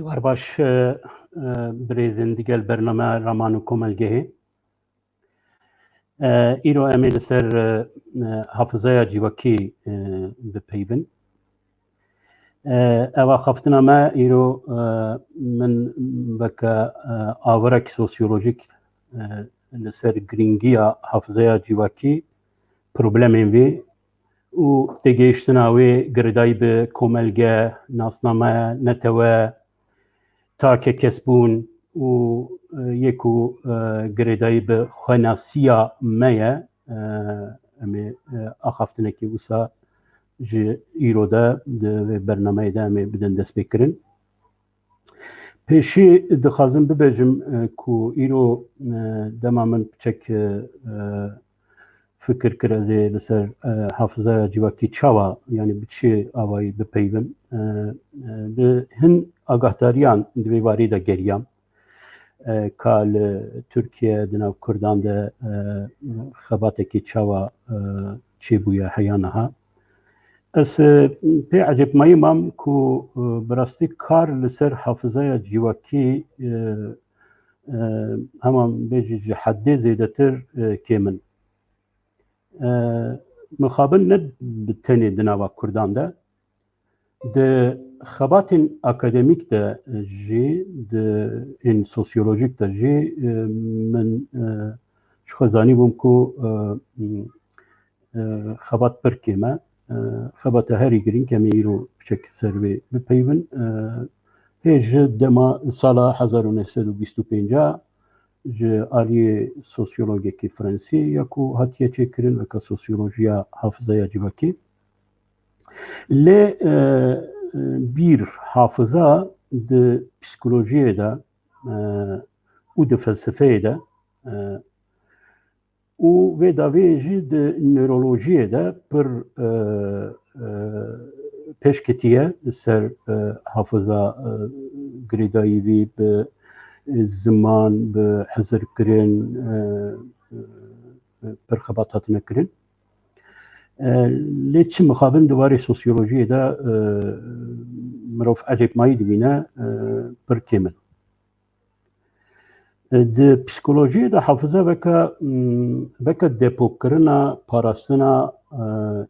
Var baş birêzên digel bername Raman û Komelgehê. Îro em ê li ser hafizaya cîvakî bipeybin. Eva xeftina me îro min veke awirek sosyolojik li ser girîngiya hafizaya cîvakî problemên vê û têgihiştina wê girdayî bi komelge, nasname, netewe, take kesbûn û yek û girêdayî bi xwenasiya me ye em ê axaftinekî wisa ji îro de di vê bernameyê de em ê bidin destpêkirin. Pêşî dixwazim bibêjim ku îro dema min piçek fikir kir ez ê li ser hafizaya cîvakî çawa yanî bi çi awayî bipeybim. Bi hin agahdariyan di vê warî de geriyam ka li Tirkiye di nav Kurdan de xebatekî çawa çêbûye heya niha. Ez pê ecêbmayî mam ku bi rastî kar li ser hafizaya cîvakî hema bêjî ji heddê zêdetir kêmin. Mixabin ne bi tenê di nava Kurdan de, di xebatên akademîk de jî, di ên sosyolojîk de jî min ji xwe zanîbûm ku xebat pir kêm e. Xebata herî girîng em ê îro piçek ser wê bipeybin. Hê ji dema sala 1925 ji aliyê sosyologekî Fransî ya ku hatiye çêkirin veka sosyolojiya hafizaya cîvakî. Lê bîr hafiza di psikolojiyê de û di felsefeyê de û vê davê jî di nörolojiyê de pir pêşketiye li ser hafiza girêdayî wî bi ziman, bi hezirkirin pir xebat hatine kirin. Lê çi mixabin di warê sosyolojiyê de mirov ecêbmayî dibîne pir kêm in. Di psikolojiyê de hafiza veke depokirina parastina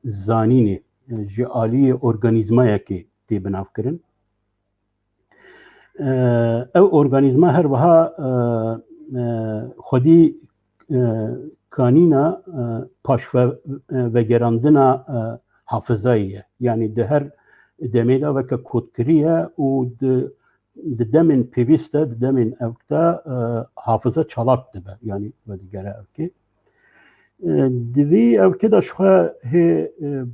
zanînê ji aliyê organîzmayekê tê binavkirin. Ew organîzma her wiha xwedî kanîna paşvegerandina hafizayê ye. Yanî di her demê de veke kodkirî ye û di demên pêwîst de, di demên ew de hafiza çalak dibe. Yanî vedigere evkê. Di vê evkê de ji xwe hê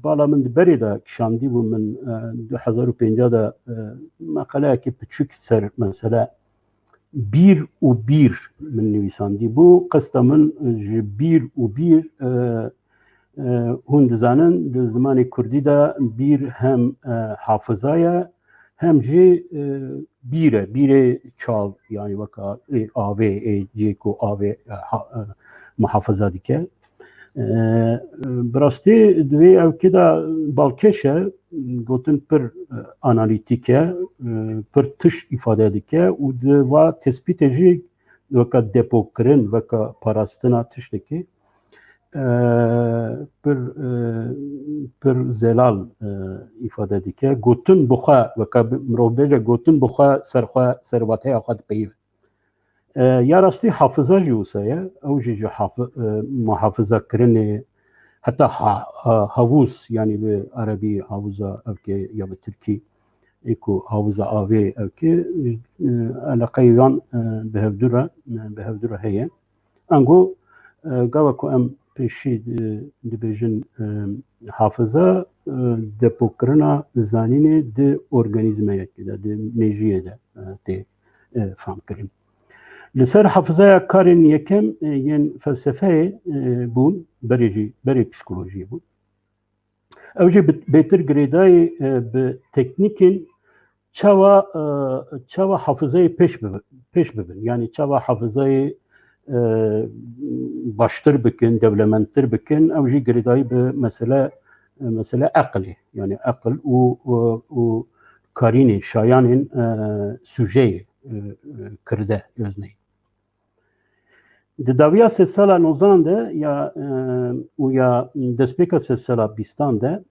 bala min di berê de kişandîbû min 2005 de meqaleyekî piçûk ser mesele bîr û bîr min nivîsandîbû. Qesta min ji bîr û bîr hûn dizanin di zimanê Kurdî de bîr hem hafiza ye hem jî bîr e. Bîrê çal yanî weka avê cê ku avê muhafiza dike. Bi rastî di vê evkê de balkêş e, gotin pir analîtîk e, pir tiş îfade dike û di va tespîtê jî weka depokirin, weka parastina tiştekî pir zelal îfade dike. Gotin bi xwe weka mirov bêje gotin bi xwe serwateya xwe dipeyivin. Ya rastî hafiza jî wisa ye, ew jî ji muhafizakirinê heta havûz yanî bi erebî havûza evkê ya bi Tirkî ku havûza avê evkê eleqeyê wan bihevdûre heye. Ango gava ku em pêşî dibêjin hafiza depokirina zanînê di organîzmeyekê de, di mêjiyê de tê famkirin. Li ser hafizaya karên yekem yên felsefeyê bûn, berê psikolojiyê bûn. Ew jî bêtir girêdayî bi teknîkên çawa hafizayê pêş bibin. Yanî çawa hafizayê baştir bikin, dewlementtir bikin. Ew jî girêdayî bi mesele eqilê. Yani eqil û karînê şayanên sujeyê kirde özneyî. Di daviya sed sala 19 de ya destpêka sed sala 20 de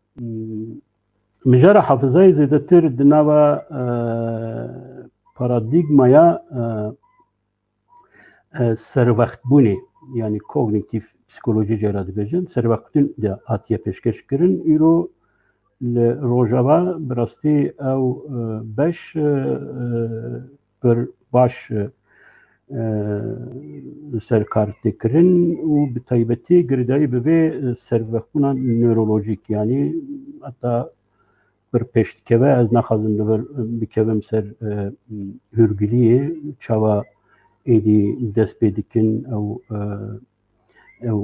mijara hafızayê zêdetir di nava paradigmaya servextbûnê yani kognitif psikoloji jê re dibêjin servextbûn de hatiye pêşkêş kirin îro li rojava bi rastî ew beş pir baş serkar têkirin û bi taybetî girdayî bi vê servextbûna nörolojîk yani heta bir pêş dikeve ez naxwazim li vir bikevim ser hûrgiliyê çawa êdî dest pê dikin ew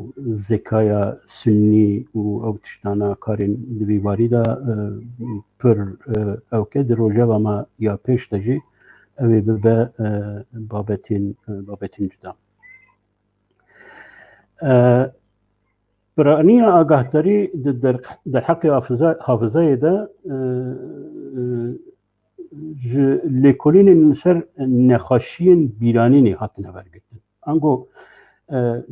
zekaya sünnî û ew tiştana karên di vî warî de pir ewke di rojeva me ya pêş de jî ew ê bibe babetên cuda. Piraniya agahdarî di derheqê hafızayê de ji lêkolînên li ser nexweşiyên bîranînê hatine wergirtin. Ango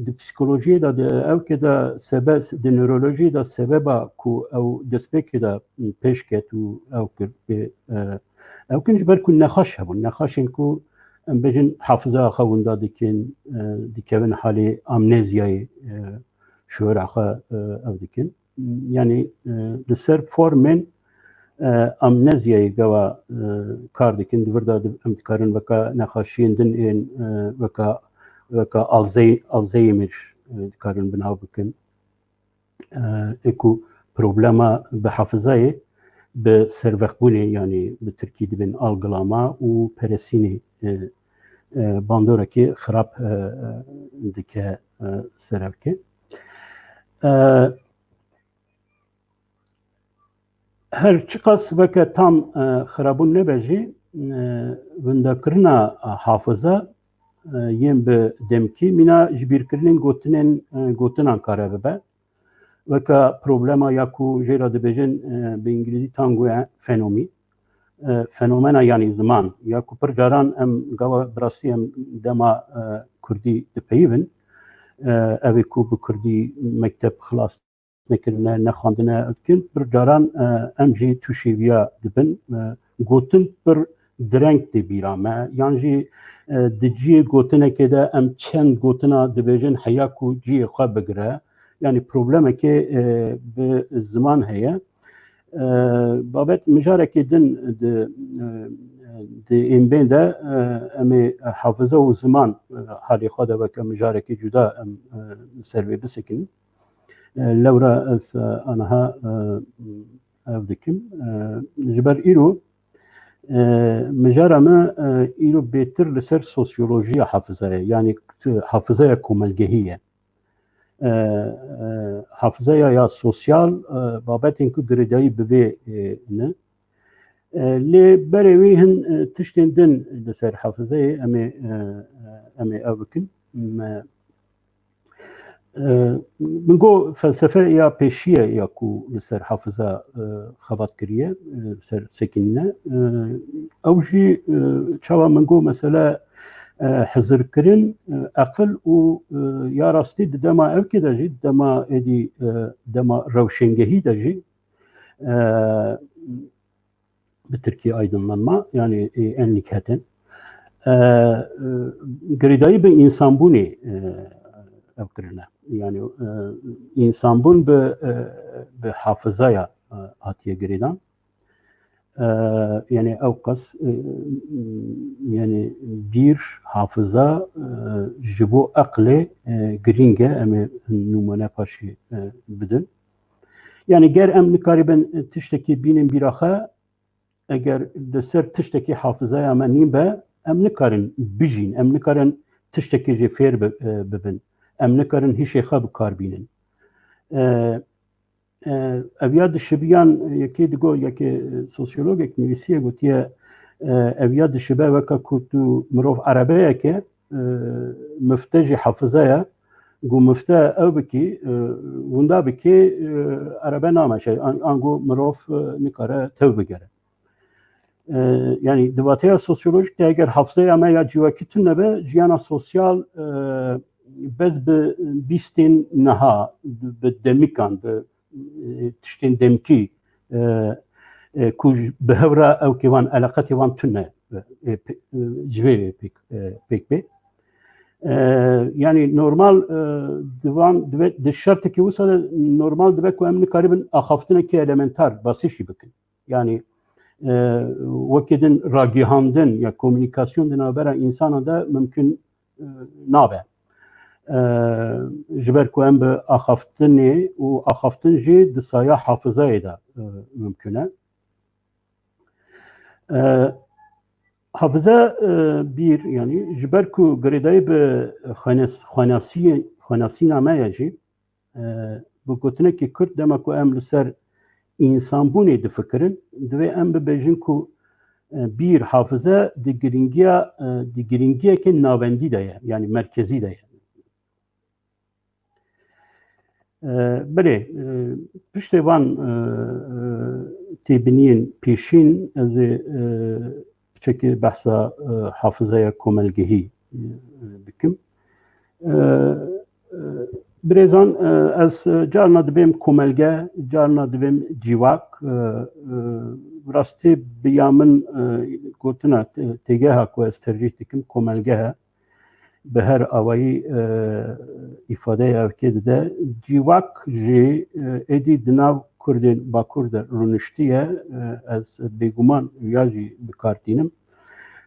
di psikolojiyê de di evkê de sebeb di nörolojiyê de sebeba ku ew destpêkê de pêş ket û ew kir ew kin ji ber ku nexweş hebûn nexweşên ku em bêjin hafızaya xwe winda dikin dikevin halê amneziyayê şuura xwe ew dikin yani li ser formên amneziyayê geva kar dikin di vir de em dikarin veka nexweşiyên din ên veka Alzheimer dikarin binav bikin ku problema bi hafızayê bi servextbûnê yani bi Tirkî dibin algılama û peresînê bandorekî xirab dike serevkê. Her çi qas veke tam xirabûn nebe jî windekirina hafıza yên bi demkî mîna ji bîrkirinên gotinan kare bibe. Veka problema ya ku jê re dibêjin bi îngilîzî tangoya fenomî fenomena yanî ziman ya ku pir caran em gava bi rastî em dema Kurdî dipeyivin evê ku bi Kurdî mekteb xilas nekirine nexwandine dikin pir caran em jî tûşêviya dibin gotin pir direng tê bîra me yan jî di ciyê gotinekê de em çend gotina dibêjin heya ku ciyê xwe bigire yani problemekê bi ziman heye babet mijarekê din di êmbên de em ê hafıza û ziman halê xwe de veke mijarekî cuda em ser vê bisekinin lewra ez aniha ev dikim ji ber îro mijara me îro bêtir li ser sosyolojiya hafızayê yani hafızaya komelgehî ye hafızaya ya sosyal babetên ku girêdayî bi vê ne lê berê wî hin tiştên din li ser hafızayê em ê ev bikin min got felsefe ya pêşiye ya ku li ser hafıza xebat kiriye li ser sekînîne ew jî çawa min got mesela hizirkirin aqil û ya rastî di dema evkê de jî dema êdî dema rewşengehî de jî bi Tirkî aydınlanma yani enlik hetin girêdayî bi însanbûnê ev kirine yani însanbûn bi hafızaya hatiye girêdan yani ew qas yani bir hafıza ji bo aqlê giring e em ê numune paşî bidin yani ger em nikaribin tiştekî bînin bîraxe eger li ser tiştekî hafızaya me nîm be em nikarin bijîn em nikarin tiştekî jê fêr bibin em nikarin hîşê xwe bikar bînin ev ya dişibiyan yekê digot yekê sosyologek nivîsiye gotiye ev ya dişibe veka ku tu mirov erebeyeke mifte jî hafızaya got mifte ew bikî winda bikê erebe nameşe ango mirov nikare tev bigere yani divataya sosyolojik de eğer hafızaya ama ya civaki tünne be jiyana sosyal bez be bistin naha be demikan be tiştin demki ku behevra ev kivan alaqati van tünne civê pek be yani normal divan de şartı ki usa normal dibe ku em nikaribin axaftinekî elementar basîşî bikin yani وەکێدن ڕاگیهاندن یا کۆمونیکاسیۆن di navbera insana da mümkün nabe ji ber ku em bi axaftinê û axaftin jî di saya hafızayê de mümkün e hafıza bir yani ji ber ku girêdayî bi xwenasînameye jî bi gotinekî Kurd dema ku em li ser İnsanbûnê difikirin divê em bibêjin ku bir hafıza di giringiyekê navendî de ye yani merkezî de ye bilê piştê van têbiniyên pêşîn ez ê piçekî behsa hafızaya komelgehî bikim Birêzan ez carna dibêm komelge, carna dibêm civak, rastî biya min gotina têgeha ku ez tercih dikim komelge he. Bi her awayî îfadeya evkê dide. Civak jî êdî di nav Kurdên Bakur de rûniştiye, ez bêguman ya jî bikartînim.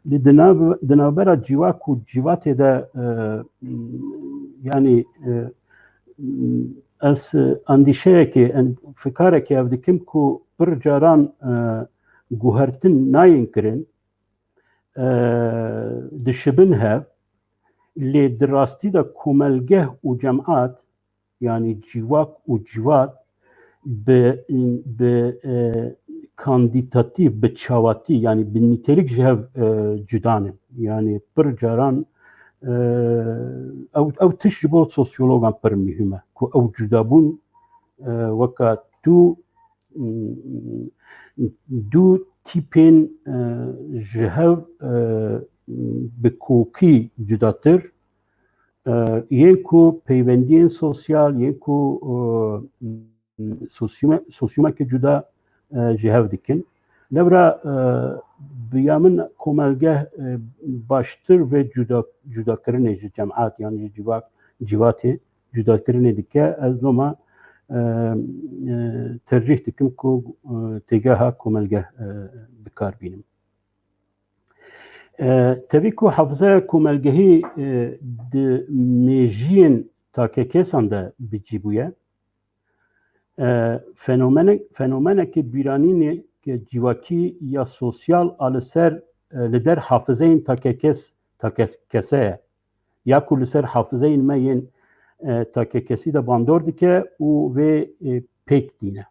Di navbera civak û civatê de yani ez endîşeyekê fikarekê ev dikim ku pir caran guhertin nayên kirin dişibin hev lê di rastî de komelgeh û cemaat yani civak û civat bi kandîtatîv bi çawatî yani bi nitelik ji hev cudanin yani pir caran ew tiş ji bo sosyologan pir mühim e ku ew cudabûn weka du tîpên ji hev bi kokî cudatir yên ku peywendiyên sosyal yên ku sosyomekê cuda ji hev dikin lewra biya min komelgeh baştir ve cudakirinê ji cemaat yani ji civatê cudakirinê dike ez doma tercih dikim ku têgeha komelgeh bikar bînim. Tevî ku hafızaya komelgehî di mêjiyên takekesan de bicîbûye fenomenekî bîranînê civakî ya sosyal a li der hafızeyên takekese ye ya ku li ser hafızeyên me yên takekesî de bandor dike û vê pêk dîne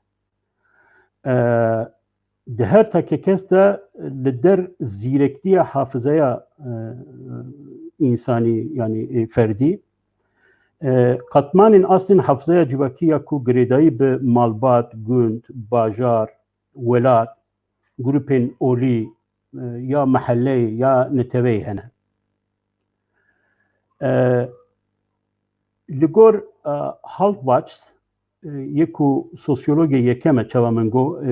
di her takekes de li der zîrektiya hafızaya însanî yani ferdî katmanên aslên hafızaya civakî ya ku girêdayî bi malbat, gund, bajar, welat, grupên olî ya mehelleyê ya niteveyê hene. Li gor Hallwatz yek ku sosyologê yekem e çawa min got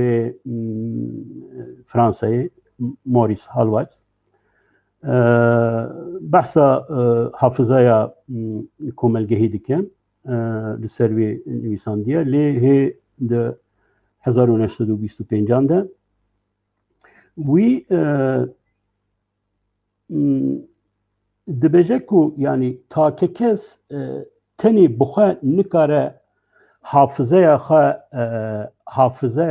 Fransayê Maurice Hallwatz behsa hafızaya komelgehî dike li ser vê nivîsandiye lê hê di 1925 de wî dibêje ku yani takekes tenê bi xwe nikare hafızaya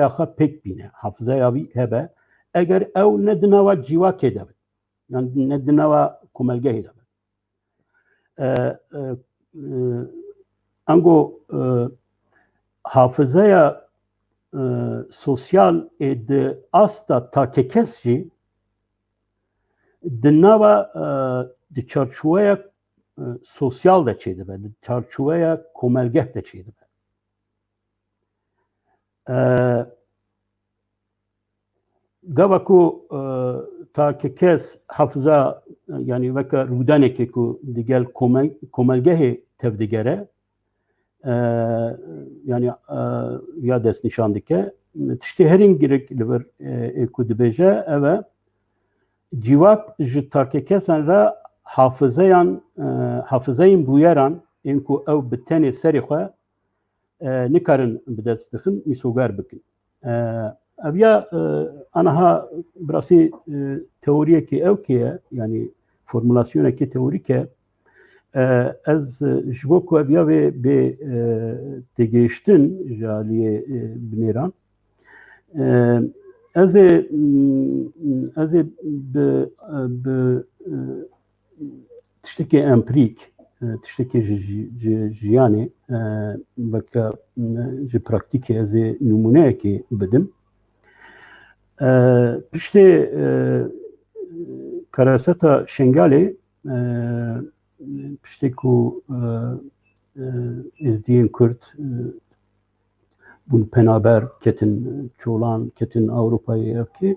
xwe pêk bîne hafızaya wî hebe eger ew ne di nava civakê de be yani ne di nava komelgehê de be ango hafızaya sosyal di asta takekes jî di nava di çarçoveya sosyal de çê dibe di çarçoveya komelgeh de çê dibe gavaku ta ki kes hafıza yani veka rudaneke ku digel komelgehe tevdigere yani ya dest nişan dike tiştî herîn girek li vir ku dibêje ev e civak ji takekesan re hafızeyên bûyeran ên ku ew bi tenê serê xwe nikarin bi dest dixin mîsoger bikin. Ev ya anaha birasî teoriyekî ew ki ye yani formülasyonekî teorîk e ez ji bo ku ev ya vê bê têgihiştin ji aliyê binêran ez ê bi tiştekî empirîk tiştekî ji jiyanê veka ji praktîkê ez ê nûmuneyekê bidim. Piştê Karaseta Şengalê piştê ku êzdiyên Kurd bûn penaber ketin çolan ketin Avrupayê evkê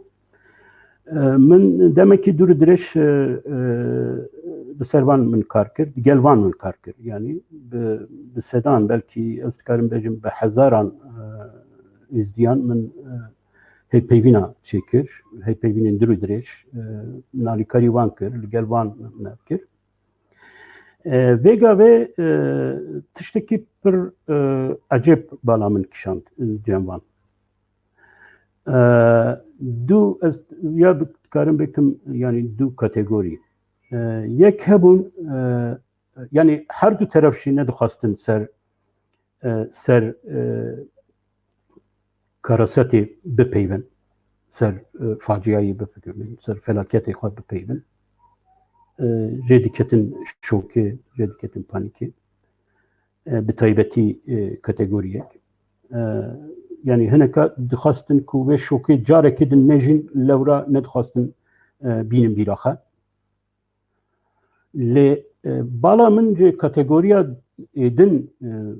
min demekî dûr dirêj bi ser van min kar kir digel van min kar kir yani bi sedan belkî ez dikarim bêjim bi hezaran êzdiyan min hêvpeyvîna çêkir hêvpeyvînên dûr dirêj min alîkarî wan kir digel van min ev kir. Vêga vê tiştekî pir ecêb bala min kişand cem van. Dû ez ya dikarim bikim yani dû kategorî. Yek hebûn yani her du teref jî nedixwastin ser Karasetê bipeyvin ser faciyayê bipeyvin ser felaketê xwe bipeyvin jê diketin şokê jê diketin panîkê bi taybetî kategoriyek yani hineka dixwastin ku vê şokê carekê din nejîn lewra nedixwastin bînin bîra xwe lê bala min ji kategoriya din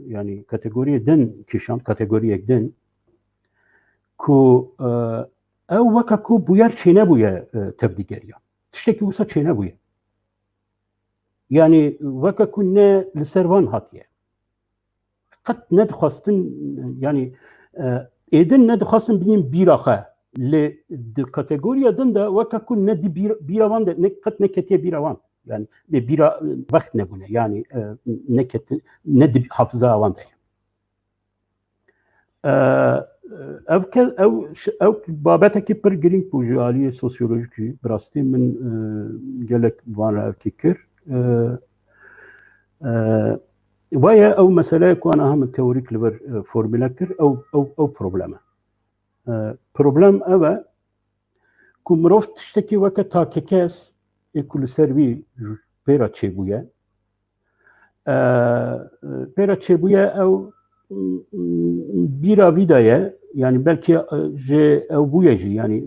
yani kategoriyê din kîşand kategoriyek din ku ew weka ku bûyer çênebûye tevdîgeriya tiştekî wisa çênebûye yani weka ku ne li ser van hatiye qet nedixwastin yani êdin nedixwastin bînin bîra xwe lê di kategoriya din de weka ku ne di bîra wan de qet neketiye bîra wan yani bîra vext nebûne yani ne di hafıza wan de ev babetekî pir girîng bû ji aliyê sosyolojik jî bi rastî min gelek van re evkî kir waya ew meseleye ku aniha min teorîk li vir formüle kir ew problem e problem ev e ku mirov tiştekî weke takekes ê ku li ser wî pêra çêbûye pêra çêbûye ew bîra vî de ye yani belkî jê ew bûye jî yani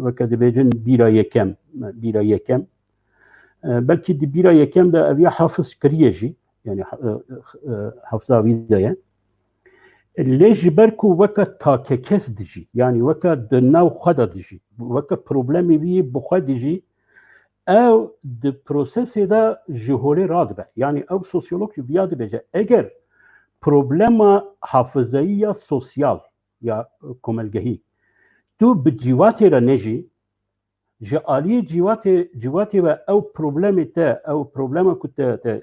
weke dibêjin bîra yekem belkî di bîra yekem de ev ya hafız kiriye jî yani hafıza wî de ye lê ji ber ku weke takekes dijî yani weke di nav xwe de dijî weke problemê wî bi xwe dijî ew di prosesê de ji holê radibe yani ew sosyolog jî vîya dibêje eger problema hafızayî ya sosyal ya komelgehî tu bi cîvatê re nejî ji aliyê cîvatê ve ew problemê te ew problema ku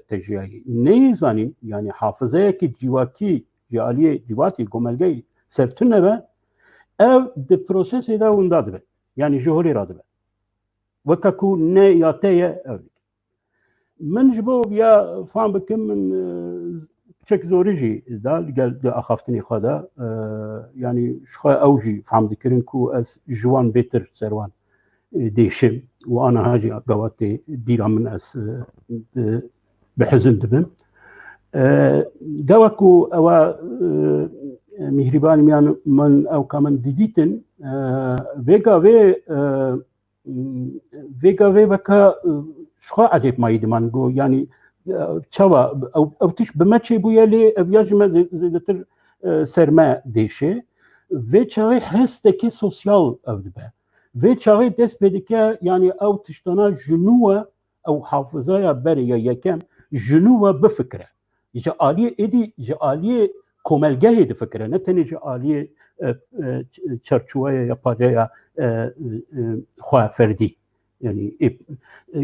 te jiyayî neyê zanîn yani hafızayekî cîvakî ji aliyê cîvatê komelgehî sertune ve ev di prosesê de winda dibe yani ji holê radibe weka ku ne ya te ye ew min ji bo ya fam bikim min çek zorî jî da gel di axaftinê xwe de yani ji xwe ew jî fehm dikirin ku ez ji wan bêtir ser wan dêşim û aniha jî gavatê bîra min ez bi hezin dibim gewek ku ew mîhrîbanî min ew ka min didîtin vêga vê weka ji xwe ecêb mayî diman got yani çawa ew tişt bi me çêbûye lê ev ya ji me zêdetir ser me dêşe vê çavê hestekî sosyal ew dibe ve çağı dest bedike yani ev tiştana jinuva ev hafızaya beri ya yekem jinuva bifikre ji aliye edi ji aliye komelgehê difikre ne tenê ji aliye çerçuveye yapacaya xwe ferdî yani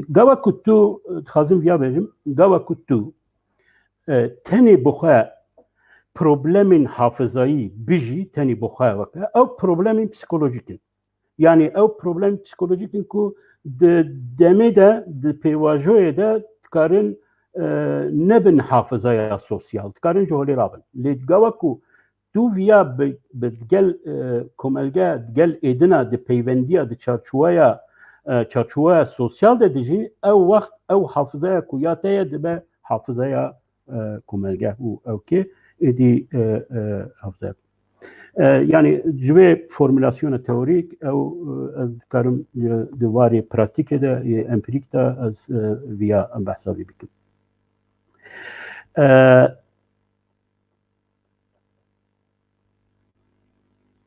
gava ku tu dixwazim vêya bêjim gava ku tu tenê bi xwe problemên hafızayî bijî tenê bi xwe weke ew problemên psikolojîk in yani ew problem psikolojîk in ku di demê de di pêvajoyê de dikarin nebin hafızaya sosyal dikarin ji holê rabin lê gava ku tu vîya bi gel komelge gel êdina di peyvendiya di çarçuveya sosyal de dijî ew wext ew hafızaya ku ya te ye dibe hafızaya komelge û ew kê êdî hafızaya yani ji vê formülasyona teorîk ew ez dikarim di warê pratikê de empîrîk de ez vîya em behsa vê bikim.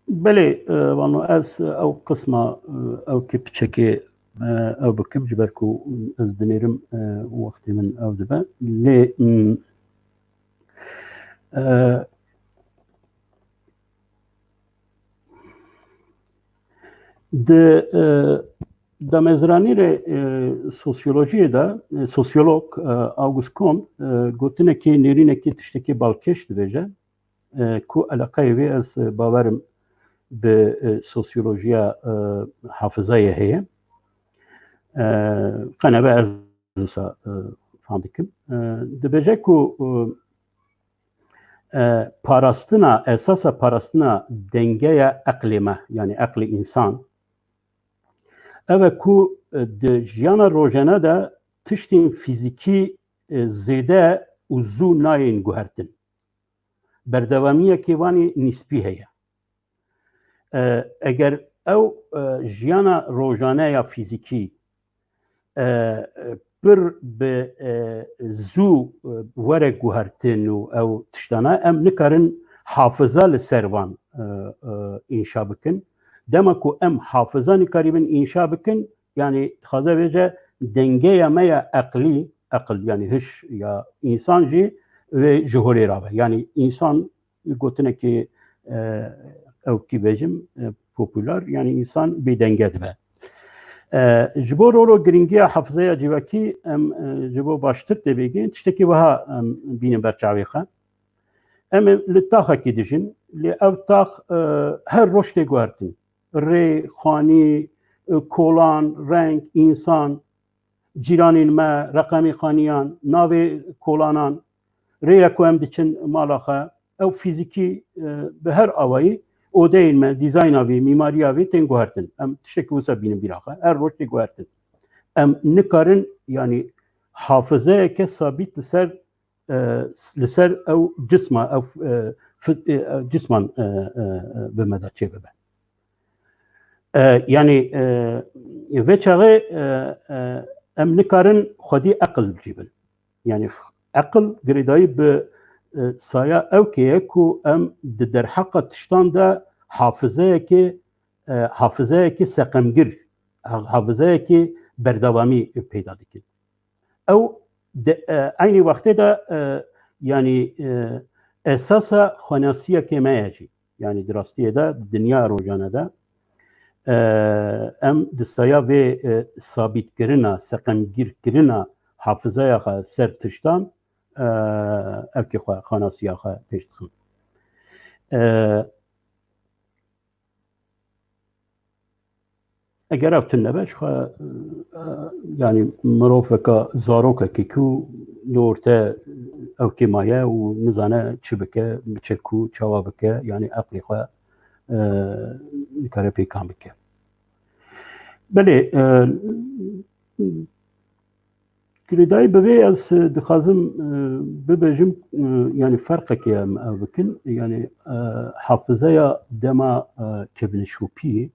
Belê vano ez ew qisma ew kê piçekê ew bikim ji ber ku ez dinêrim wextê min ew dibe lê di damezranîrê sosyolojiyê de sosyolog Auguste Comte gotinekê nêrînekê tiştekê balkêş dibêje ku eleqeyê wê ez bawerim bi sosyolojiya hafızayê heye qenebe ez wisa fan dikim dibêje ku parastina esasa parastina dengeya eqlê me yani eqlê insan ev e ku di jiyana rojane de tiştên fîzîkî zêde û zû nayên guhertin berdewamiyekê wanî nîspî heye eger ew jiyana rojaneya fîzîkî pir bi zû were guhertin û ew tiştana em nikarin hafıza li ser wan înşa bikin dema ku em hafıza nikarîbin înşa bikin yani dixwaze bêje dengeya me ya eqlî eql yani hiş ya însan jî ve ji holê rabe yani însan gotinekê ew kî bêjim popüler yani însan bêdenge dibe ji bo rolo giringiya hafızaya civakî em ji bo baştir tê bêgihîn tiştekî wiha em bînin ber çavê xwe em li taxekê dijîn lê ew tax her roj tê guhertin rê xanî kolan reng însan cîranên me reqemê xaniyan navê kolanan rêya ku em diçin mala xwe ew fîzîkî bi her awayî odeyên me dîzayna wê mîmariya wê tên guhertin em tiştekî wisa bînin bîra xwe her roj tê guhertin em nikarin yani hafızayeke sabît li ser ew cisma ew cisman bime de çê bibe yani vê çaxê em nikarin xwedî eqil bicîbin yani eqil girêdayî bi saya ew kê ye ku em di derheqa tiştan de hafızayekê seqemgir hafızayekê berdewamî peyda dikin ew aynî wextê de yani esasa xwenasiyekê me ye jî yani di rastiyê de dinya rojane de em di saya vê sabîtkirina seqemgîrkirina hafızaya xwe ser tiştan evkê xwe xwenasiya xwe pêş dixin eger ev tune be ji xwe yani miroveka zarokekê ku li orte evkê maye û nizane çi bike biçe ku çawa bike yani eqlê xwe nikare pêkan bike belê girêdayî bi vê ez dixwazim bibêjim yani ferqekê em ev bikin yani hafızaya dema kevnişopiyê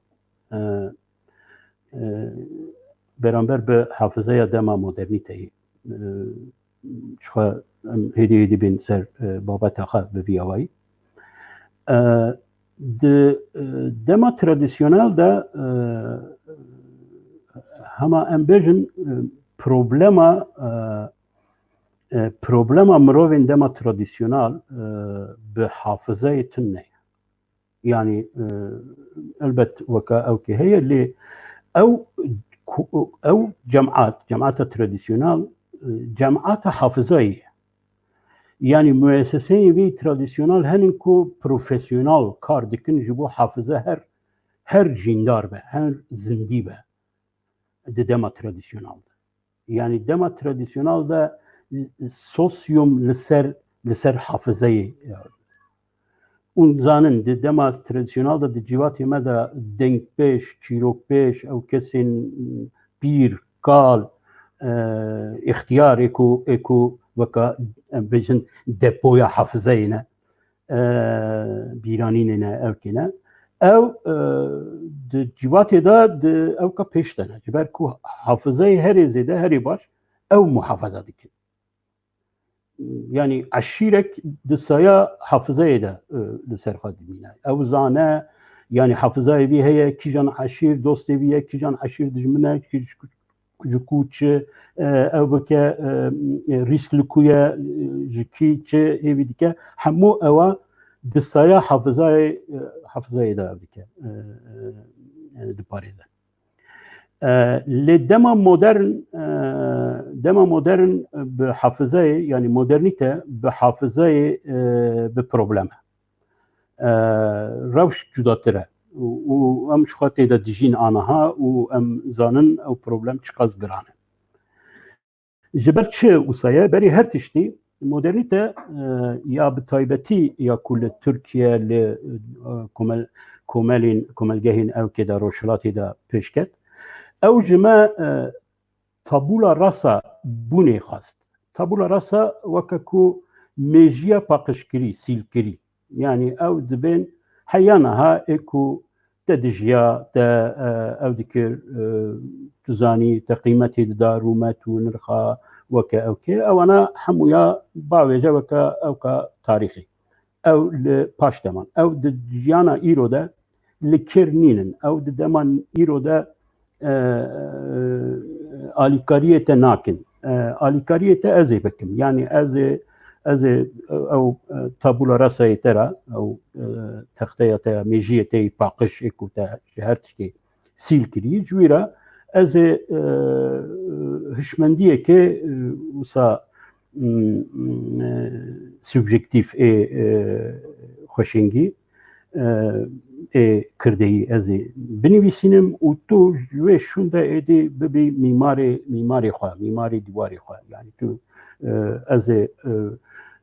beramber bi hafızaya dema modernîteyê ji xwe em hêdî hêdî bên ser babeta xwe bi vî awayî di dema tradisyonel de هما ام بيجن problema مروفين دما تراديسيونال بحافظة تنه يعني البت وكا او كي هي اللي او جماعات تراديسيونال جماعات حافظة يعني مؤسسين بي تراديسيونال هنكو بروفيسيونال كار دكن جبو حافظة هر جيندار به هر زندي به دما تراديسيونال يعني دما تراديسيونال ده سوسيوم لسر حافظه يعني. اون زانن دما تراديسيونال ده جواتي مدى دنگ پیش چیروک پیش او کسین پیر کال اختیار اکو وکا بجن دپویا حافظه اینا بیرانین اینا او کنا او جواتي دا او کا پیش دنه جبر کو حافظه هری زیده هری باش او محافظه دکن يعني عشيرك دسايا حافظه ده لسر خادمينه او زانه يعني حافظه بي هي كيجان عشير دوست بي كيجان عشير دجمنه كوچ او بك ريسك لكويا جكي تش هي بدك همو او دسايا حافظه ده بك دباريزه لدما مودرن بحافظه يعني مودرنيته بحافظه ببروبلمه روش جداتره و ام شخاطه ده دجين آنها و ام زانن او بروبلم چقاز گرانه جبر چه وصايا بري هر تشتي مودرنيته يا بتايبتي يا كل تركيا كوملگهين او كده روشلاتي ده پیشکت او جما تابولا راسا بونه خواست تابولا راسا وكاكو ميجيا باقشكري سيلكري يعني او دبين حيانها اكو تدجيا تا او دكر تزاني تقيمتي دارومات ونرخا وكا اوكي او انا حمويا باوجا وكا اوكا تاريخي او لباش دمان او دجيانا ايرو دا لكرنينن او دمان ايرو دا آلیکاریت ناکن آلیکاریت ازی بکم يعني ازی او تابولا راسای ترا او تختیا تا میجیتی باقش اکو تا شهرتشی سیل کری جویرا ازی هشمندیه که وسا سوبجکتیف خوشنگی کردهی ازی بنویسینم و تو جوه شونده ایدی ببی میماری خواه میماری دیواری خواه يعني تو از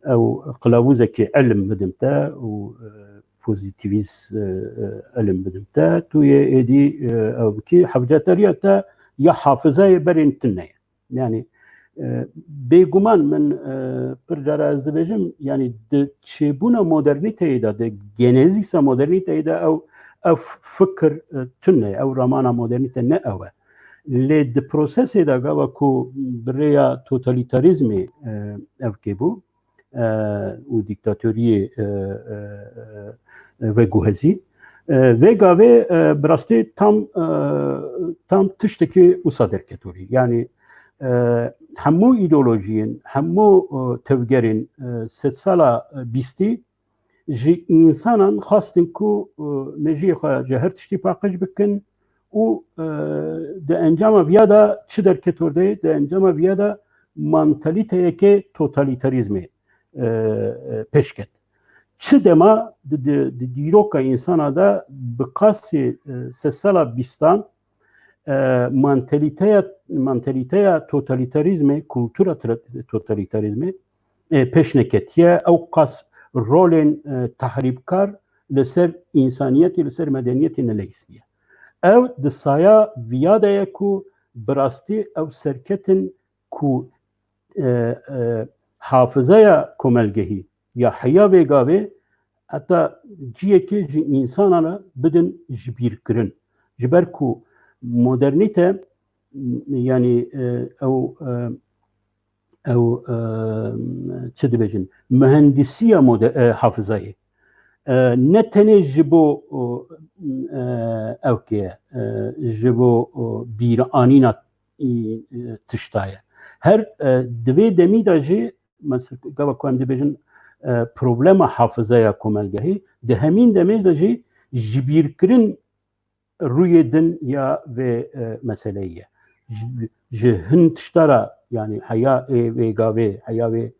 او قلاوزه که علم بدمتا و پوزیتیویز علم بدمتا تو ایدی او بکی حفظاتریه تا یا حافظه برین تنه يعني بگمان من پرجاره از دبیجم يعني چبونه مدرنیته ایده ده گنزیسا مدرنیته ایده او فکر تنه او رمانا مدرنیته نه اوه لی ده پروسس ایده گاوا کو بریا توتالیتاریزمی او که بو و دیکتاتوری و گوهزی و گاوه براسته tam tişteki usa derketuri yani همو ایدئولوژیین همو تفکرین سال بیستی جی انسانان خواستن کو مجی خوا جهر تشتی پاکش بکن و ده انجام ویادا چه در کتورده ده انجام ویادا منتالیته که توتالیتاریزمی پیشکت چه دما ده دیروکا انسانا دا بقاسی سال بیستان منتالیته توتالیتاریزمی کلتورا توتالیتاریزمی پیشنکتیه او قاس رولن تحریبکار لسر انسانیتی لسر مدنیتی نلیستیه او دسایا ویاده کو براستی او سرکتن کو حافظه کملگهی یا حیا وگاوه حتی جیه که انسانانا بدن جبیر کرن جبر کو مدرنيته يعني او تشد بيجن مهندسيه حافظه نتني جبو اوكي جبو بيرانينا tiştaya. Her divê demî de jî mesela gava ku em dibêjin problema hafızaya komelgehî di hemîn demê de jî ji bîrkirin rûyê din ya vê meseleyê ye. Ji hin tiştara yani heya vê gavê heya vê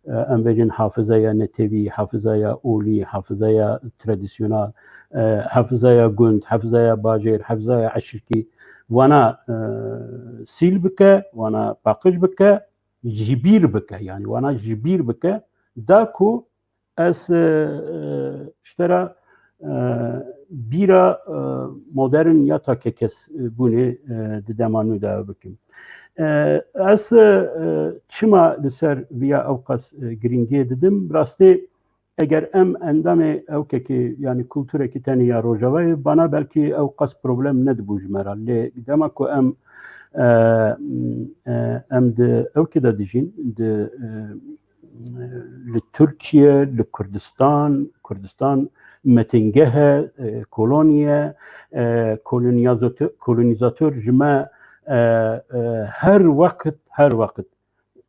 em bêjin hafızaya netewî, hafızaya olî, hafızaya tradisyonal, hafızaya gund, hafızaya bajêr, hafızaya eşrikî wana sîl bike, wana paqij bike, ji bîr bike yani wana ji bîr bike da ku ez tiştera bîra modern ya ta kekes bûnê di dema nû de bikim. Ez çima li ser vîya ew qas giringiyê didim rastî eger em endamê ewkekê yani kultûrekî tenê ya Rojavayê bana belkî ew qas problem nedibû ji me re lê dema ku em di ewkê de dijîn li Türkiye, li Kurdistan metingehe, koloniye, kolonizatör ji me her vakit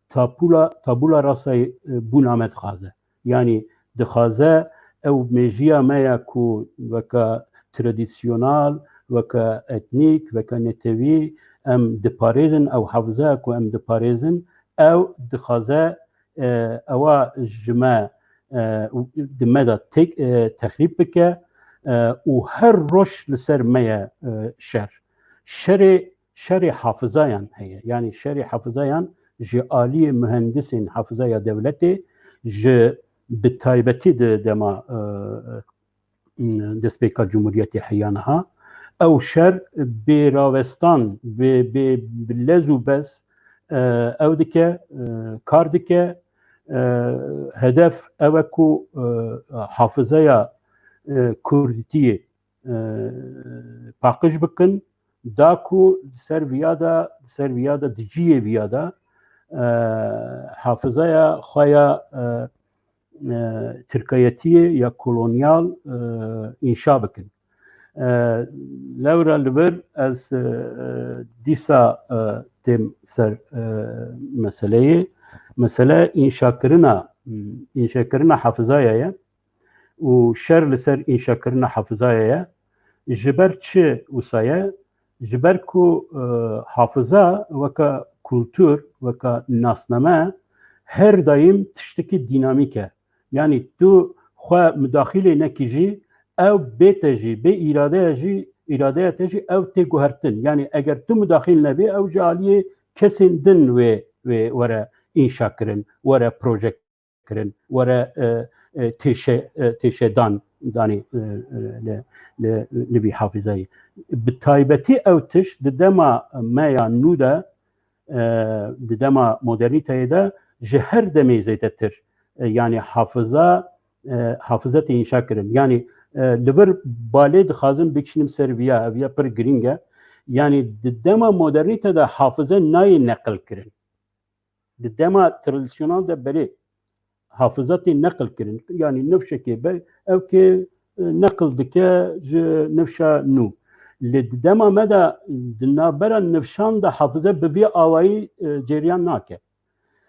tabula rasayê bûna me dixwaze. Yani dixwaze ew mêjiya me ya ku veka tradisyonal, veka etnîk, veka netewî em diparêzin ew hafızaya ku em diparêzin ew dixwaze ewa ji me di me de texrîb bike û her roj li ser me ye şerê hafızayan heye. Yani şerê hafızayan ji aliyê mühendisên hafızaya devletê ji bi taybetî di dema destpêka Cumhuriyetê heya niha ew şer bê rawestan bi lez û bez ew dike kar dike hedef ew e ku hafızaya Kurdîtiyê paqij bikin da ku ser vîya da di ciyê vîya da hafızaya xwe ya Tirkiyetiyê ya kolonyal înşa bikin. Lewra li vir ez dîsa têm ser meseleyê mesele înşakirina hafızaya ye û şer li ser înşakirina hafızaya ye ji ber çi wisa ye ji ber ku hafıza weka kultur weka nasname her daim tiştekî dînamîk e. Yani tu xwe müdaxilê nekî jî ew bête jî bê îradeya te jî ew tê guhertin. Yani eger tu müdaxil nebî ew ji aliyê kesên din wê were înşa kirin, were proje kirin, were têşedan danî li vî hafızayê. Bi taybetî ew tiş di dema me ya nû de di dema modernîteyê de ji her demê zêdetir. Yani hafızet înşa kirin. Yani li vir balê dixwazim bikişînim ser vîya ev ya pir giring e. Yani di dema modernîte de hafıze nayê neqil kirin. Di dema tradisyonal de berê hafızatê neqil kirin. Yani nifşekê evkê neqil dike ji nifşa nû. Li di dema me de di navbera nifşan de hafıze bi vî awayî ceryan nake.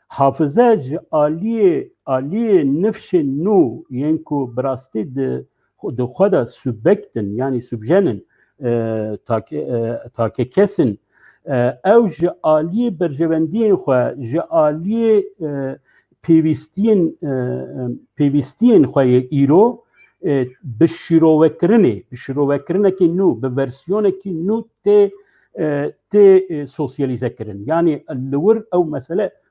Hafıze ji aliyê nifşên nû yên ku bi rastî di xwe de subjektin yani subjenin take kesin ew ji aliyê berjewendiyên xwe ji aliyê pêwîstiyên xwe yê îro bi şîrovekirinekî nû bi versiyonekî nû tê sosyalîzekirin. Yani li wir ew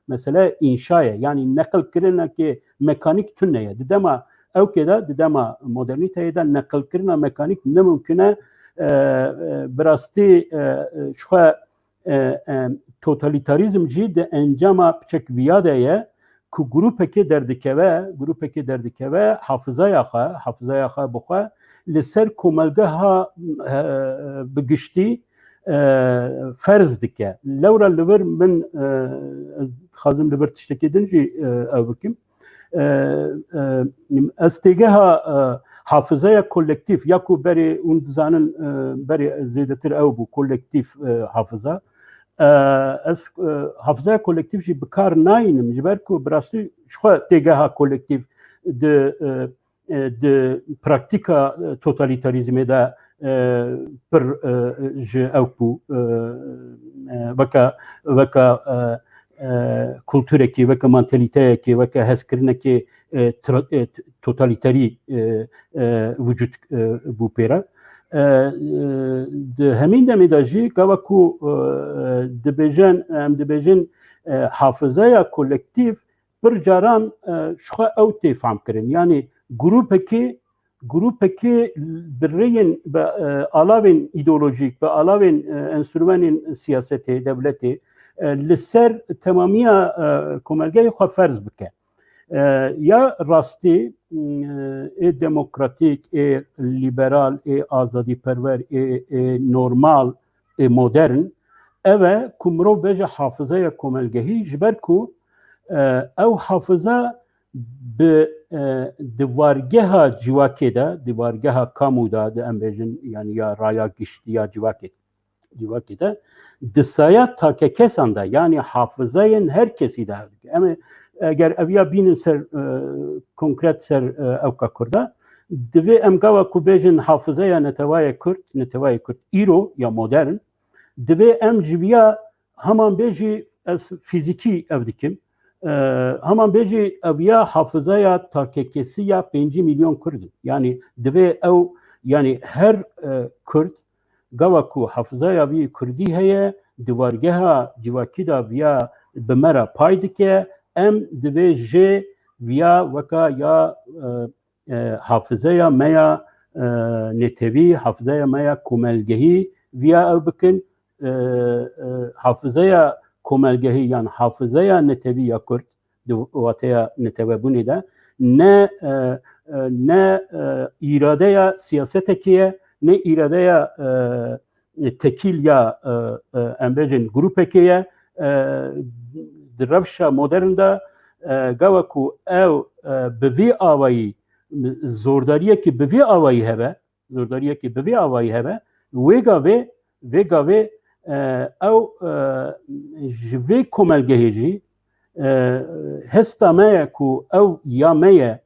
mesele înşa ye. Yani neqilkirinekê mekanîk tune ye. Di dema ewkê de di dema modernîteyê de neqilkirina mekanîk nemimkin e bi rastî ji xwe totalîtarîzm jî di encama piçek vîya de ye ku grupekê derdikeve hafızaya xwe bixwe li ser komelgeha bi giştî ferz dike. Lewra li vir min dixwazim li vir tiştekî din jî ew bikim. Ez têgeha hafızaya kolektif ya ku berê hûn dizanin berê zêdetir ew bû kolektif hafıza از حافظه کولکتیو جی بکار ناینم جبر کو براستی شخوا تگه کولکتیو د پراکتیکا توتالیتاریزم دا پر ج اوپو وکا کلتورکی وکا منتالیته وکا هسکرنکی توتالیتاری وجود بو پیرا د همین دمی داجی کاوکو دبیجن حافظه یا کولکتیو پر جاران شخوا او تفهم کرن یعنی گروپ کی برین به علاوه ایدئولوژیک به علاوه انسترومن سیاستی دولتی لسر تمامیه کمالگی خو فرض بکه یا راستی دموکراتیک لیبرال آزادی پرور نورمال مدرن اوه کمرو بجه حافظه کمالگی جبر کو او حافظه به دوارگه جواکی ده دوارگه کامو ده امبیجن یعنی یا رایا گشتی یا جواکی ده دسایه تا که کسان ده یعنی حافظه هر کسی ده اما اگر اویا بینن سر کنکرت سر اوکا کرده دوی امگاوا کو بیجن حافظه یا نتوای کرد ایرو یا مدرن دوی ام جویا همان بیجی از فیزیکی او دکیم همان بیجی اویا حافظه یا تاکیکسی یا 5 میلیون کرد یعنی دوی او یعنی هر کرد گاوا کو حافظه یا وی کردی هیا دوارگه ها جواکی دا ویا بمرا پاید که ام دوی جه ویا وکا یا حافظه یا میا نتوی حافظه یا میا کوملگهی ویا او بکن حافظه یا کوملگهی یعنی حافظه یا نتوی یا کرد دواتیا نتوی بونی ده نه ایراده یا سیاست کیه نه ایراده یا تکیل یا امبیجن گروپ کیه روش مدرن ده گاوکو او به وی آوایی زورداریه که به وی آوایی هبه ویگاوی او جوی کمالگهی جی هستا مایا کو او یا مایا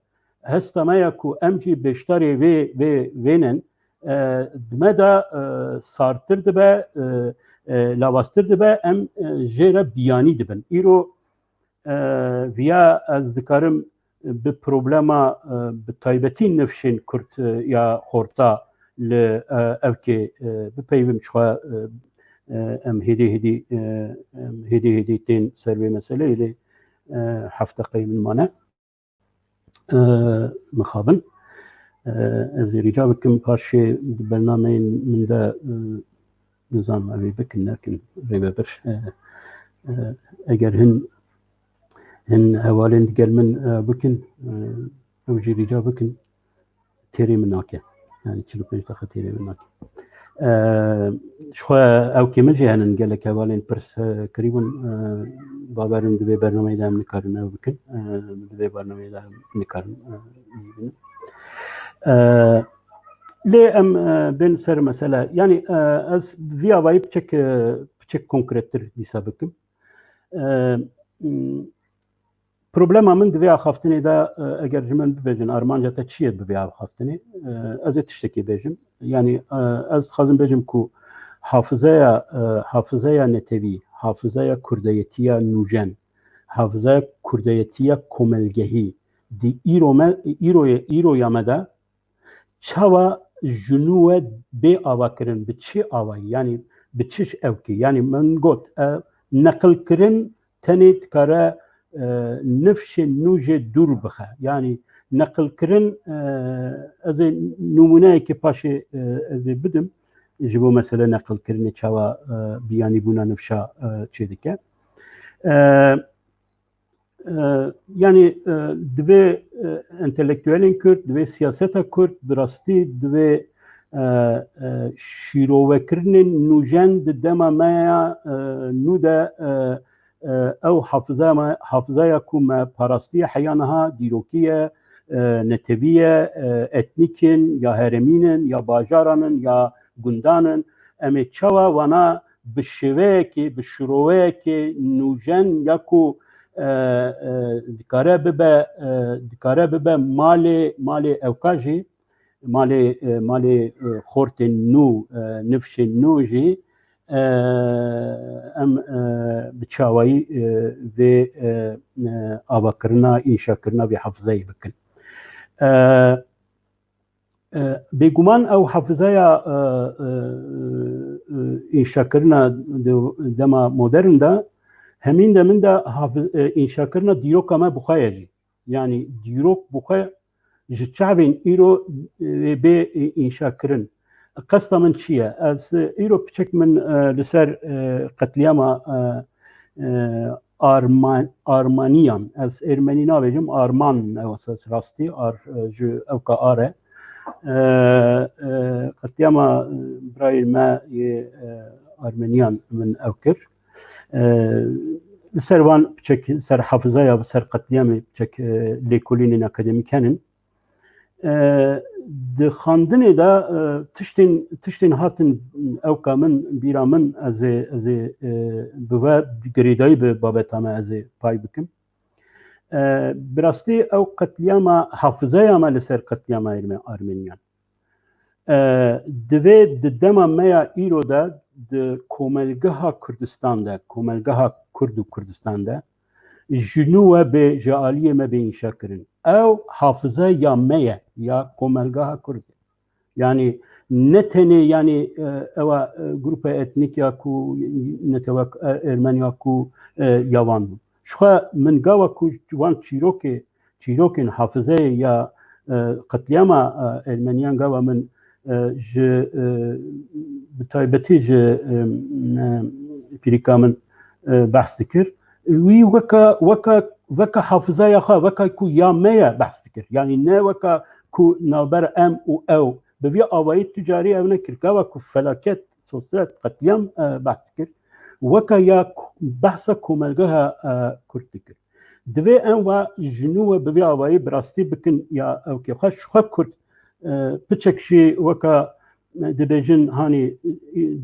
هستا مایا کو امجی بشتاری وینن دمدا سارتر دبه لاواستر دبه ام جیره بیانی دبن ایرو ویا از دکارم به پروبلما به تایبتی نفشین کرد یا خورتا ل اوکی بپیوم شوا ام هدی تین سروی مسئله ایلی هفته قیم المانه مخابن از رجا بکم پارشی برنامه من ده نظام اوی بکن لكن ریبه برش اگر هن حوالين قال من بكن او جي رجا بكن تيري مناكه يعني تشلو بيش تاخذ تيري مناكه شخوا او كمجي هن قال لك حوالين برس قريبا بابارن دبي برنامج دام نكارن او بكن دبي برنامج دام نكارن ليه ام بين سر مسألة يعني از فيا واي بچك كونكريتر ديسا بكم problema min divê axaftinê de eger ji min bibêjin armanca te çi ye divê axaftinê ez ê tiştekî bêjim yani ez dixwazim bêjim ku hafızeya netevî hafızeya kurdeyetiya nûjen hafızeya kurdeyetiya komelgehî di îroya me de çawa ji nû we bê avakirin bi çi avayî yani bi çi evkî yani min got neqilkirin tenê dikare نفش نوج دور بخه یعنی نقل کردن از نمونه که پاشه از بدم جبو مثلا نقل کردن چوا بیانی بونا نفشا چه دیگه yani dve entelektüelin Kürt, dve siyaseta Kürt, birasti dve şirovekirinin nujen de demamaya nude او حافظه کوم پرستی حیانها دیروکیه نتویه اتنیکن یا هرمینن یا باجارانن یا گندانن امی چوا وانا بشويكي بشرويكي نوجن يكو دكاره ببه مالي اوكاجي مالي خورت النو نفش النو جي ام بتشاوي في ابكرنا انشا كرنا بحفظي بكن بيجومان او حفظايا انشا كرنا دما مودرن دا همین ده من ده انشا کرنا دیروک ما بخواه جی یعنی دیروک بخواه جی چعبین ایرو به انشا کرن قصد من چیه؟ از ایرو بچک من لسر قتلیام آرمانیان از ارمنی نابجم آرمان اساس راستی جو اوکا آره قتلیام برای ما آرمنیان من اوکر سر وان بچك سر حافظايا سر قتليامي بچك ليكولين اكاديميكانن د خاندني دا تشتين هاتن او كامن بيرامن از بوا گريداي بابتامه از پاي بكم براستي او قتلياما حافظايا ما لسر قتلياما ارمنيان دوی دما میا ایرو دا د کوملگاه کردستان دا کوملگاه کردستان دا جنوب به جالیه ما به انشا کرن او حافظه یا میا یا کوملگاه کرد yani neteni yani eva grup etnik ya ku neteva Ermeniya ku yavan şu min gava ku wan çirokin hafıze ya katliama Ermeniyan gava min ji bitaybeti ji pirîka min behs dikir wî weka hafıza ya xwe weka ku ya me ye behs dikir yani ne weka ku navber em û ew bi vî awayî ticarî ew nekir gava ku felaket sosyal qetliyam behs dikir weka ya behsa komelgeha Kurd dikir divê em ve ji nû bi vî awayî bi rastî bikin ya ew xwe xwe Kurd piçek jî weka dibêjin hanî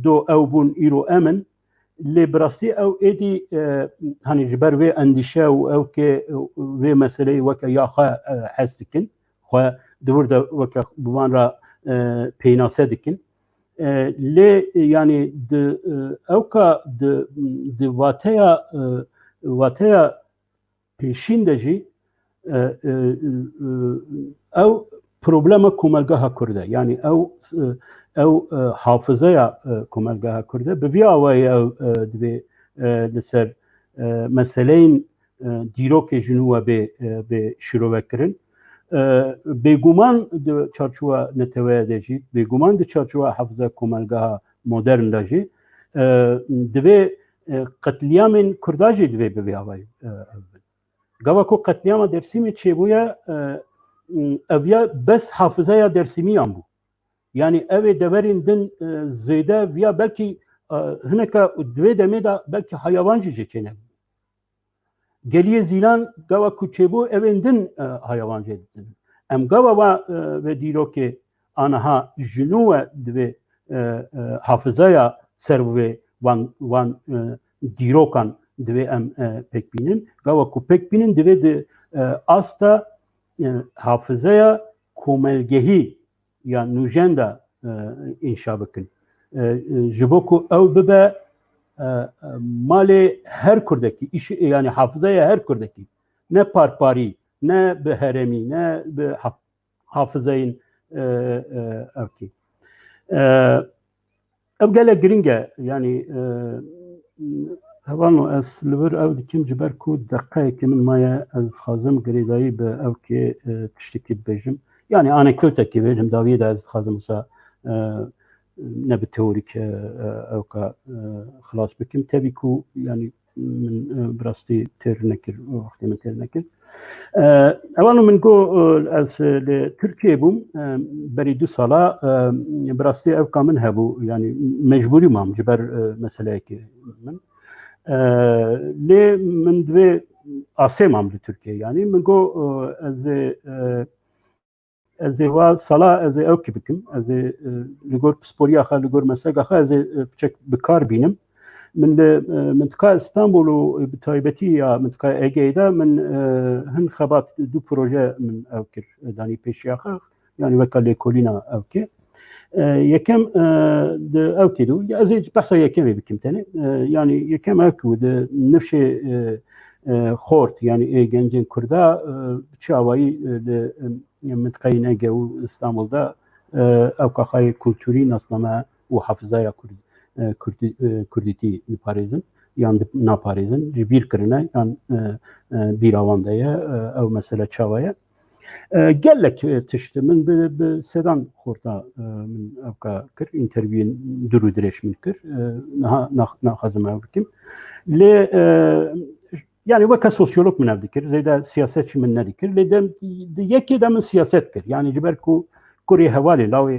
do ew bûn îro emin lê bi rastî ew êdî hanî ji ber vê endîşe û ew kê vê meseleyê weke ya xwe hez dikin xwe divir de weke bi wan re pênase dikin lê yanî di ew ka di wateya pêşîn de jî ew problema komelgeha Kurd e yani ew hafızaya komelgeha Kurd e bi vî awayî ew divê li ser meseleyên dîrokê ji nû bê şîrovekirin bêguman di çarçova neteweya de jî bêguman di çarçova hafıza komelgeha modern de jî divê qetliyamên Kurda jî divê bi vî awayî gava ku qetliyama Dêrsimê çêbûye ev ya bes hafızaya Dêrsimiyan bû yani ev ê deverên din zêde viya belkî hineka divê demê de belkî hayavan jî çêne geliyê Zîlan gava ku çêbû evên din hayavan jê dikin em gava ve dîrokê anaha ji nû we divê hafızaya ser vê wan dîrokan divê em pek bînin gava ku pek bînin divê di asta hafızaya komelgehî ya nûjen de înşa bikin ji bo ku ew bibe malê her Kurdekî yani hafızaya her Kurdekî ne parparî ne bi heremî ne bi hafızayên evkî ev gelek giring e yani hevan ez li vir ew dikim ji ber ku deqeyekê min maye ez dixwazim girêdayî bi ew kê tiştekî bibêjim yani anekdotekê bêjim daviyê de ez dixwazim wisa ne bi teorîk ew ka xilas bikim tevî ku yani min bi rastî têr nekir wextê min têr nekir evan min got ez li Tirkiyeyê bûm berî 2 sala bi rastî ew ka min hebû yani mecbûrî mam ji ber meseleyekê min lê min divê asê mam li Tirkiyeyê yani min got ez ê wa sala ez ê ew kî bikim ez ê li gor pisporiya xwe li gor mesleka xwe ez ê biçek bi kar bînim من منطقة اسطنبول وبتايبتي يا منطقة ايجيدا من هن خبات دو بروجي من اوكر داني بيشياخ يعني وكالي كولينا اوكي يكم اوكي دو ازيج بحث يكم بكم تاني يعني يكم اكو نفشي خورت يعني اي جنجن كردا بتشاوي منطقة ايجا واسطنبول دا اوكا خاي كولتوري نصنما وحافظايا Kurdîtî nipارêzin yan napارêzin ji bîr kirine yan bîrawan de ye ew mesele çawa ye gelek tiştî min bi sedan xorta min evka kir intervîyên dur û dirêj min kir naxwazim ew bikim lê yani weke sosyolog min ev dikir zêde siyasetçî min nedikir lê yekê de min siyaset kir yani ji ber ku kurê hevalê lawê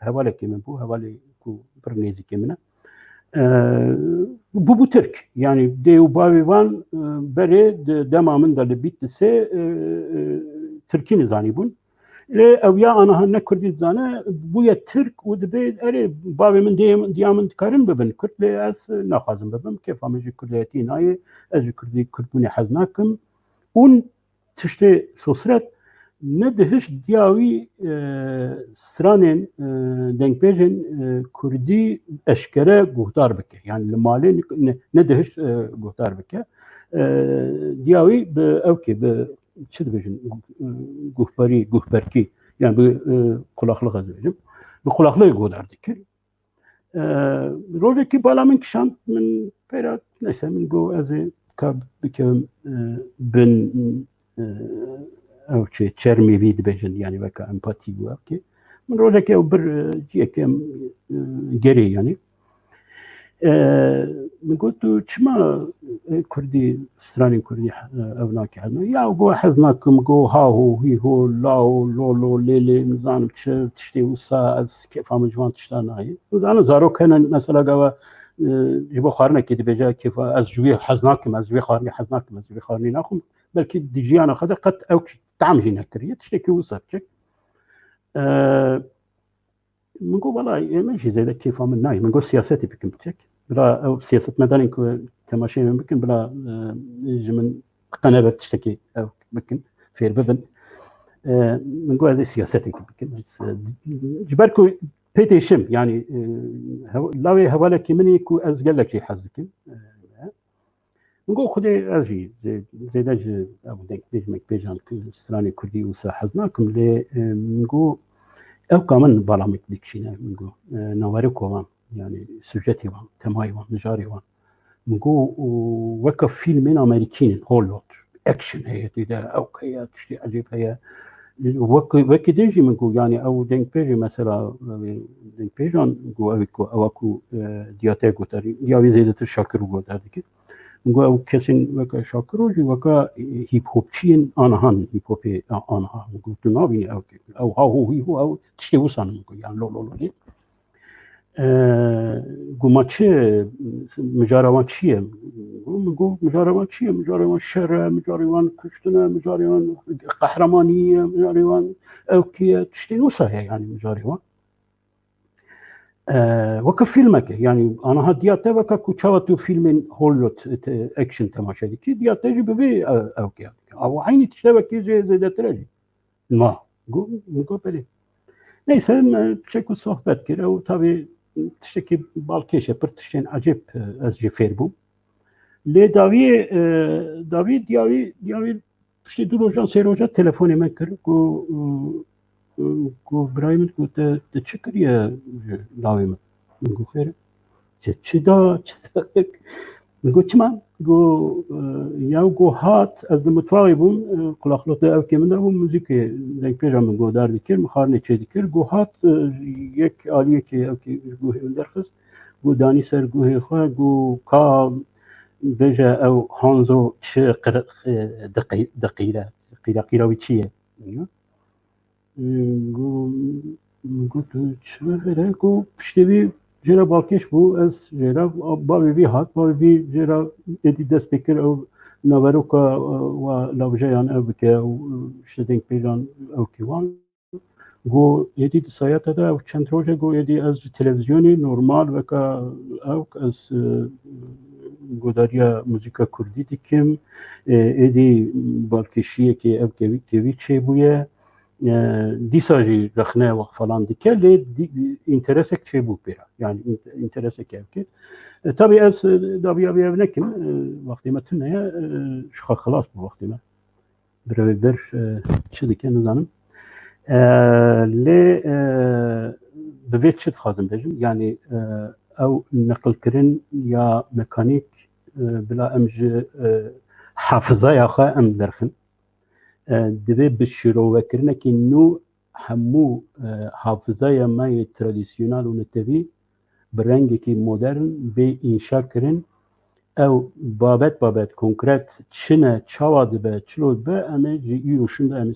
hevalekê min bû hevalê ku pir nêzîkê min e bu Türk yani Dêwbavê wan berê di dema min de li Bitlisê Tirkî nizanîbûn lê ew ya aniha ne Kurdî dizane bûye Tirk û dibe erê bavê min diya min dikarin bibin Kurd lê ez naxwazim bibim kêfa min ji Kurdiyetî nayê ez ji Kurdbûnê hez nakim û tiştê sosret ne dihiş diya wî stranên dengbêjên Kurdî eşkere guhdar bike yani li malê ne dihiş guhdar bike diya wî bi evkê bi çi dibêjin guhberkî yani bi qulaqliq ez dibêjim bi qulaqliqê guhdar dikir rojekî bala min kişand min pêra neyse min got ez ê ka bikevim bin ew çi çermêvî dibêjin yani weka empatî bû ew kê min rojekê ew bir ciyekê gerê yani min got tu çima Kurdî stranên Kurdî ew nakî hez ya got hez nakim got haho hîho lao lolo lêlê nizanim çi tiştê wisa ez kêfa min ji wan tiştan nayê nizanim zarok hene mesela gava ji bo xwarinekê dibêje kêfa ez ji wê hez nakim ez ji wê xwarinê hez nakim ez ji wê xwarinê naxwim belkî di jiyana xwe de qet ew tam jî nekiriye tiştekî wisa biçik min got wala min jî zêde kêfa min nayê min got siyasetê bikim biçik bila ew siyasetmedanên ku temaşê min bikin bila ji min qenebe tiştekî ew bikin fêr bibin min got ez ê siyasetê bikim ji ber ku pê têşim yani lawê hevalekê min ê ku ez gelek jî hez dikim min got xwedê ez jî zêde ji ew denkbêjin stranê Kurdî wisa hez nakim lê min got ew ka min bala min dikişîne min got naverok wan yani süjetê wan temayê wan mijarê wan min got weka fîlmên Amerîkînin Hollywood action heye tê de ew heye tiştê ecêb heye wekî din jî min got yani ew denkbêjê mesela denkbêjan got ew ku diya te gotarî ya wî zêdetir şakir û gotar dikir min got ew kesên weka şakir û jî weka hîphopçiyên anihan hîphopê aniha min got tu nabînî ew haho hîho ew tiştê wisa min got yani lo lê guma çi mijara wan çi ye min got mijara wan çi ye mijara wan şer e mijarê wan kuştin e mijarê wan qehremanî ye mijarê wan ew kî ye tiştên wisa heye yani mijarê wan weka fîlmeke yani aniha diya te weka ku çawa tu fîlmên Hollywood action temaşe dikî diya te jî bi vê ew kê ew aynî tişte wekî jê zêdetir e jî ma min got belê neyse çek û sohbet kir ew tabii tiştekî balkêşe pir tiştên ecêb ez jî fêr bûm lê dawî diya wî piştî du rojan sê roja telefonê me kir got birayê min got te çi kiriye ji lawê min min got xêr e çi da min got çima got ya got hat ez di mutfaxê bûm qulaqliq di evkê min de bûm muzîkê denkbêja min got derdikir min xwarinê çê dikir got hat yek aliyekê evkê ji guhê min derxist got danî ser guhê xwe got ka bêje ew hanzo çi diqîre qîra wî çi ye got tu çi vere got piştî wî jêra balkêş bû ez jêra bavê wî hat bavê wî jêra êdî dest pê kir ew naveroka lawjeyan ew bike ew işte denkbêjan ew kî wan گو یدی سایت دا چند روزه گو یدی از تلویزیونی نورمال و که او از گوداریا موزیکا کردی دیکم یدی بالکشیه که او کوی چه بویه دیساجی رخنه و فلان دیکه لی اینترسک چه بو پیرا yani اینترسک که tabii az dabıya nekim vakti me tüne şu خلاص bu vakti me bir çidik nizanım لی بوید چه خواهم بگم یعنی او نقل کردن یا مکانیک بلا امج حافظه یا خا ام درخن دوی بشرو وکرنه که نو همو حافظه یا مای ترادیسیونال و نتوی برنگی که مدرن به انشا کردن او بابت کنکرت چنه چاواده به چلود به امی یوشنده امی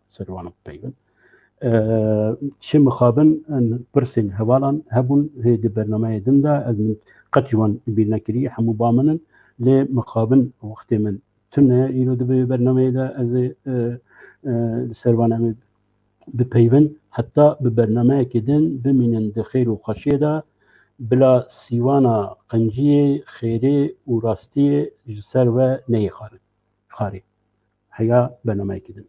سروانا پیون چه مخابن برسن هوالان هبون هیدی برنامه دنده از من قطجوان بیرنکری همو بامنن لی مخابن وقتی من تنه ایرو دو برنامه ده از سروانه بپیون حتی به برنامه کدن بمینن دخیر و خشیه ده بلا سیوانا قنجی خیری و راستی جسر و نی خاری هیا برنامه کدن